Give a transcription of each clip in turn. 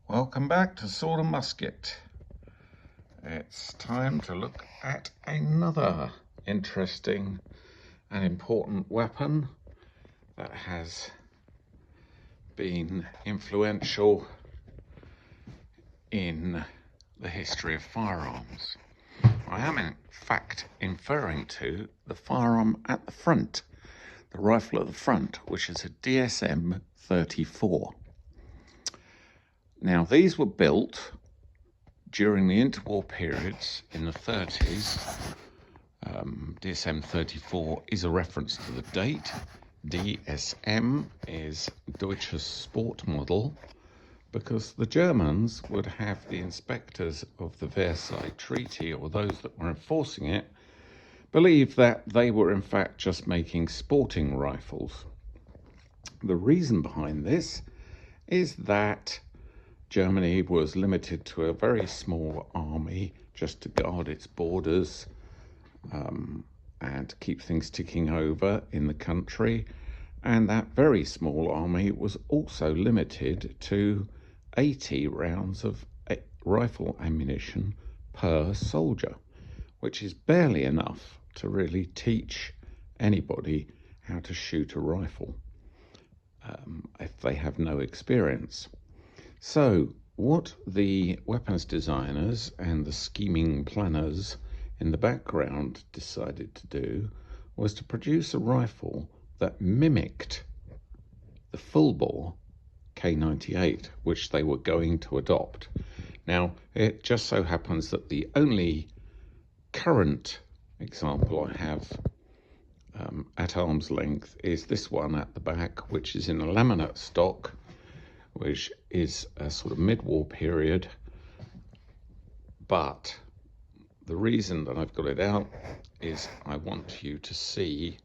Welcome back to Sword and Musket. It's time to look at another interesting and important weapon that has been influential in the history of firearms. I am in fact referring to the firearm at the front, the rifle at the front, which is a DSM 34. Now, these were built during the interwar periods in the 30s. DSM 34 is a reference to the date. DSM is Deutsches Sportmodell, because the Germans would have the inspectors of the Versailles Treaty, or those that were enforcing it, believe that they were in fact just making sporting rifles. The reason behind this is that Germany was limited to a very small army just to guard its borders and keep things ticking over in the country. And that very small army was also limited to 80 rounds of rifle ammunition per soldier, which is barely enough to really teach anybody how to shoot a rifle if they have no experience. So what the weapons designers and the scheming planners in the background decided to do was to produce a rifle that mimicked the full-bore K98, which they were going to adopt. Now, it just so happens that the only current example I have at arm's length is this one at the back, which is in a laminate stock, which is a sort of mid-war period. But the reason that I've got it out is I want you to see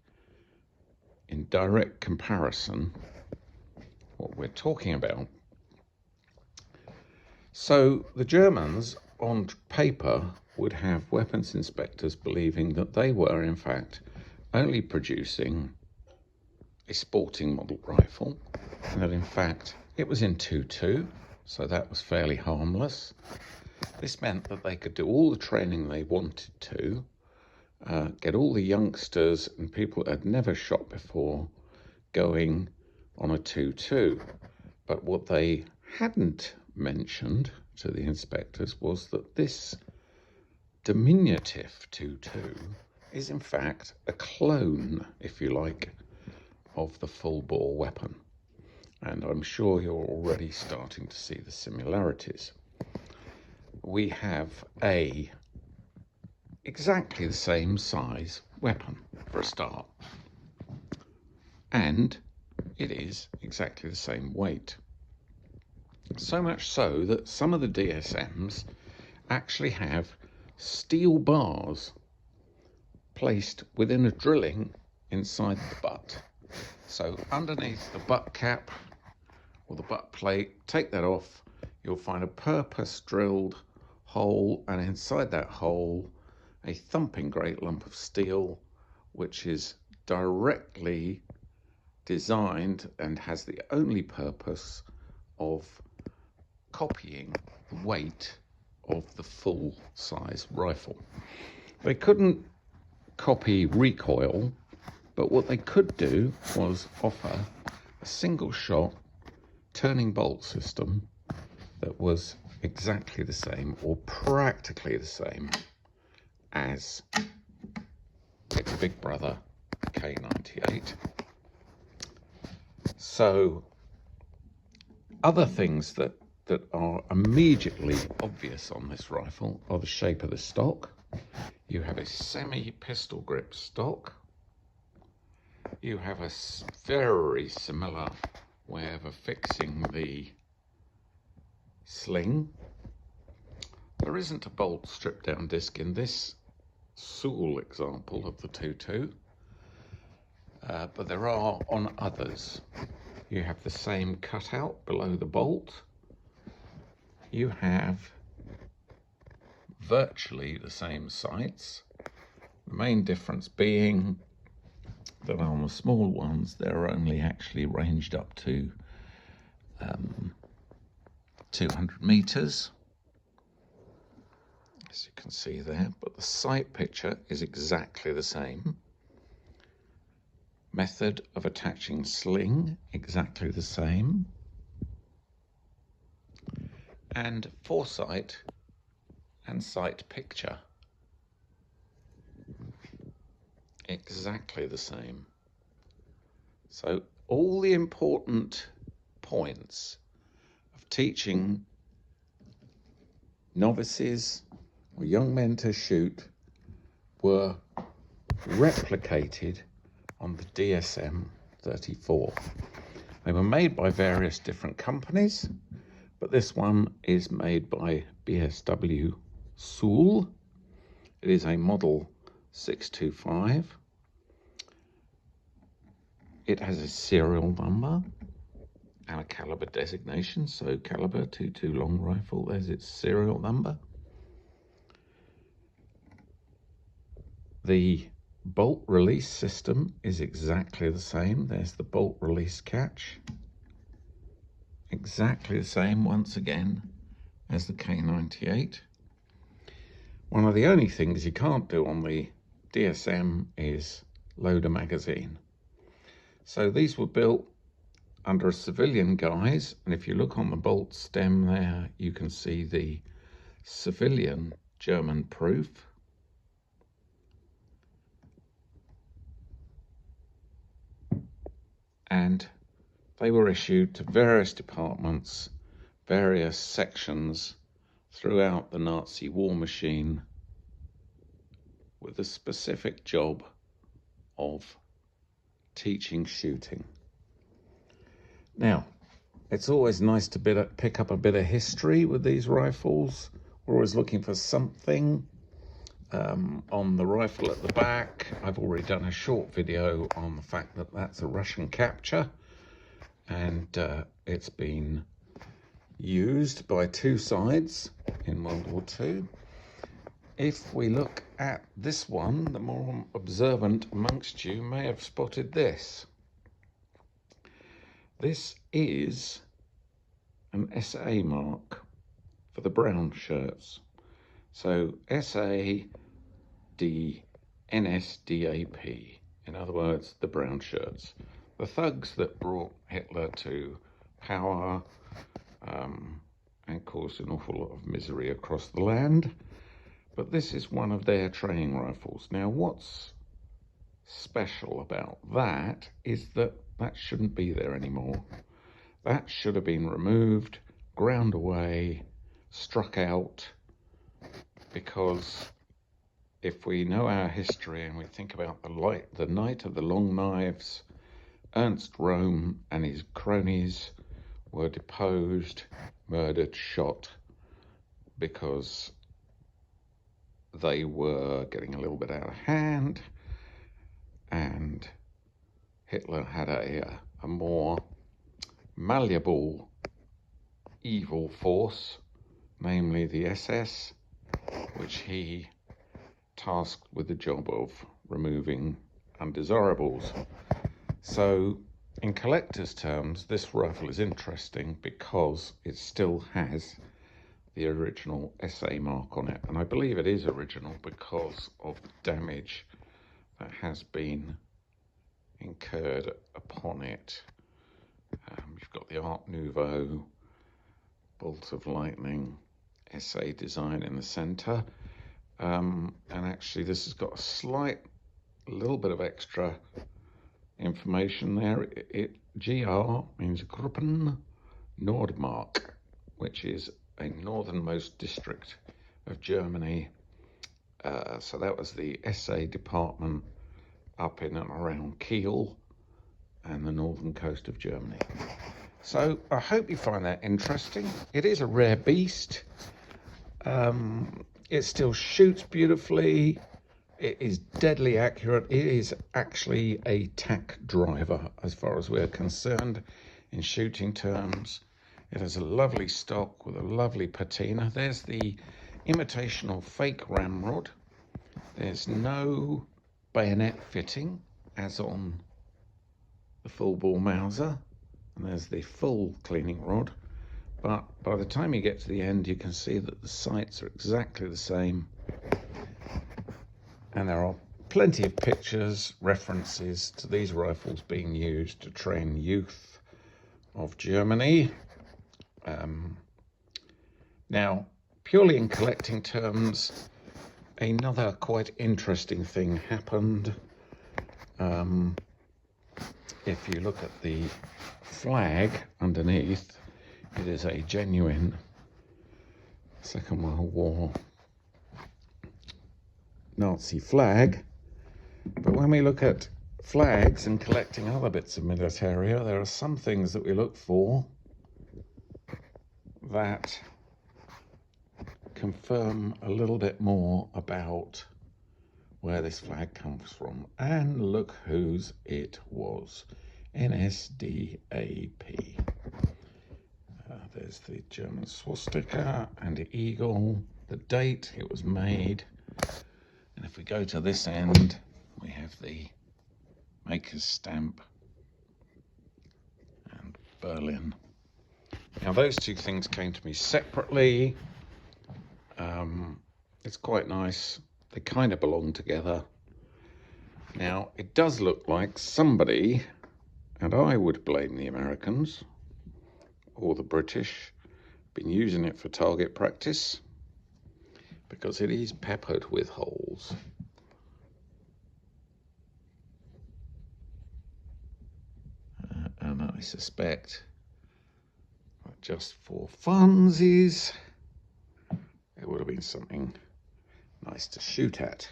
in direct comparison what we're talking about. So the Germans on paper would have weapons inspectors believing that they were in fact only producing a sporting model rifle, and that in fact it was in 2.2, so that was fairly harmless. This meant that they could do all the training they wanted to, get all the youngsters and people that had never shot before going on a 2.2. But what they hadn't mentioned to the inspectors was that this diminutive 2.2 is in fact a clone, if you like, of the full-bore weapon. And I'm sure you're already starting to see the similarities. We have exactly the same size weapon for a start, and it is exactly the same weight. So much so that some of the DSMs actually have steel bars placed within a drilling inside the butt. So underneath the butt cap or the butt plate, take that off, you'll find a purpose drilled hole, and inside that hole a thumping great lump of steel, which is directly designed and has the only purpose of copying the weight of the full size rifle. They couldn't copy recoil, but what they could do was offer a single shot turning bolt system that was exactly the same, or practically the same, as its big brother K98. So other things that are immediately obvious on this rifle are the shape of the stock. You have a semi-pistol grip stock. You have a very similar way of affixing the sling. There isn't a bolt strip down disc in this Sewell example of the 2.2, but there are on others. You have the same cutout below the bolt. You have virtually the same sights. The main difference being that on the small ones, they're only actually ranged up to 200 meters, as you can see there, but the sight picture is exactly the same. Method of attaching sling, exactly the same. And foresight and sight picture, exactly the same. So all the important points of teaching novices or young men to shoot were replicated on the DSM 34. They were made by various different companies, but this one is made by BSW Soul. It is a model 625. It has a serial number and a caliber designation, so caliber 22 long rifle, there's its serial number. The bolt release system is exactly the same. There's the bolt release catch. Exactly the same, once again, as the K98. One of the only things you can't do on the DSM is load a magazine. So these were built under a civilian guise, and if you look on the bolt stem there, you can see the civilian German proof. And they were issued to various departments, various sections throughout the Nazi war machine with the specific job of teaching shooting. Now, it's always nice to pick up a bit of history with these rifles. We're always looking for something. On the rifle at the back, I've already done a short video on the fact that that's a Russian capture, and it's been used by two sides in World War II. If we look at this one, the more observant amongst you may have spotted this. This is an SA mark for the brown shirts. So SA NSDAP, in other words, the brown shirts. The thugs that brought Hitler to power and caused an awful lot of misery across the land. But this is one of their training rifles. Now, what's special about that is that that shouldn't be there anymore. That should have been removed, ground away, struck out, because if we know our history and we think about the Night of the Long Knives, Ernst Röhm and his cronies were deposed, murdered, shot, because they were getting a little bit out of hand, and Hitler had a more malleable evil force, namely the SS, which he tasked with the job of removing undesirables. So in collector's terms, this rifle is interesting because it still has the original SA mark on it, and I believe it is original because of the damage that has been incurred upon it. You've got the Art Nouveau bolt of lightning SA design in the center, and actually this has got a little bit of extra information there. GR means Gruppen Nordmark, which is a northernmost district of Germany. So that was the SA department up in and around Kiel and the northern coast of Germany. So I hope you find that interesting. It is a rare beast. It still shoots beautifully. It is deadly accurate. It is actually a tack driver as far as we're concerned in shooting terms. It has a lovely stock with a lovely patina. There's the imitational fake ramrod. There's no bayonet fitting as on the full bore Mauser. And there's the full cleaning rod. but by the time you get to the end, you can see that the sights are exactly the same. And there are plenty of pictures, references to these rifles being used to train youth of Germany. Now, purely in collecting terms, another quite interesting thing happened. If you look at the flag underneath, it is a genuine Second World War Nazi flag. But when we look at flags and collecting other bits of militaria, there are some things that we look for that confirm a little bit more about where this flag comes from. And look whose it was. NSDAP. There's the German swastika and the eagle, the date it was made. And if we go to this end, we have the maker's stamp and Berlin. Now those two things came to me separately. It's quite nice. They kind of belong together. Now it does look like somebody, and I would blame the Americans or the British, been using it for target practice, because it is peppered with holes. And I suspect just for funsies, it would have been something nice to shoot at.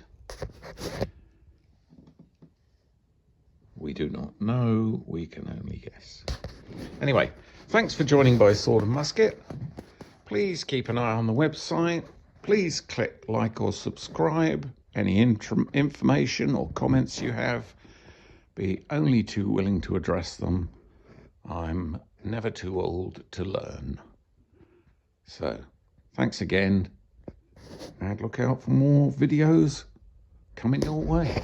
We do not know, we can only guess. Anyway, thanks for joining by Sword and Musket. Please keep an eye on the website. Please click like or subscribe. Any information or comments you have, be only too willing to address them. I'm never too old to learn. So, thanks again, and look out for more videos coming your way.